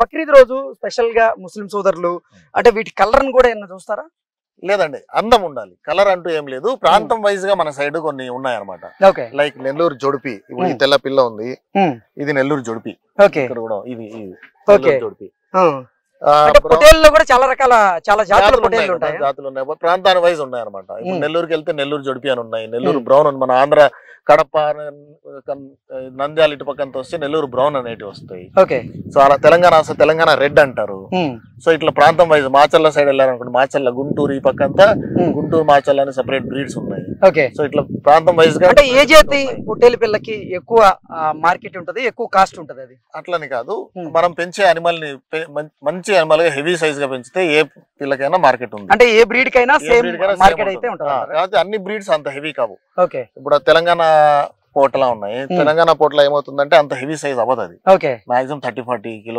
బక్రీద్ రోజు స్పెషల్ గా ముస్లిం సోదరులు అంటే వీటి కలర్ ని కూడా ఏమన్నా చూస్తారా? లేదండి, అందం ఉండాలి, కలర్ అంటూ ఏం లేదు. ప్రాంతం వైజ్ గా మన సైడ్ కొన్ని ఉన్నాయన్నమాట. లైక్ నెల్లూరు జొడిపి, ఇప్పుడు ఈ తెల్ల పిల్ల ఉంది, ఇది నెల్లూరు జొడిపి. ఇక్కడ కూడా ఇది జొడిపి. పొట్టేళ్ళలో కూడా చాలా రకాల జాతులు ఉన్నాయి, ప్రాంతాన్ని వైజ్ ఉన్నాయి అనమాట. ఇప్పుడు నెల్లూరుకి వెళ్తే నెల్లూరు జొడిపి అని ఉన్నాయి, నెల్లూరు బ్రౌన్ అని, మన ఆంధ్ర కడప నంద్యాల ఇటు పక్కన వస్తే నెల్లూరు బ్రౌన్ అనేటివి వస్తాయి. సో అలా తెలంగాణ రెడ్ అంటారు. సో ఇట్లా ప్రాంతం వైజ్ మాచల్ల సైడ్ వెళ్ళారనుకోండి, మాచల్ల గుంటూరు ఈ పక్క అంతా గుంటూరు మాచల్ల అని సెపరేట్ బ్రీడ్స్ ఉన్నాయి. సో ఇట్లా ప్రాంతం వైజ్ గా అంటే ఏ జాతి పొట్టేలు పిల్లకి ఎక్కువ మార్కెట్ ఉంటది, ఎక్కువ కాస్ట్ ఉంటది? అది అట్లని కాదు, మనం పెంచే అనిమల్ ని మంచి అనిమల్ గా హెవీ సైజ్ గా పెంచితే ఏ పిల్లకైనా మార్కెట్ ఉంది. అంటే ఏ బ్రీడ్ కైనా సేమ్ మార్కెట్ అయితే ఉంటుంది. అన్ని బ్రీడ్స్ అంత హెవీ కావు. ఇప్పుడు తెలంగాణ పోట్లా ఉన్నాయి, తెలంగాణ పోట్ల ఏమవుతుందంటే అంత హెవీ సైజ్ అవ్వదు, అది మాక్సిమం 30-40 కిలోస్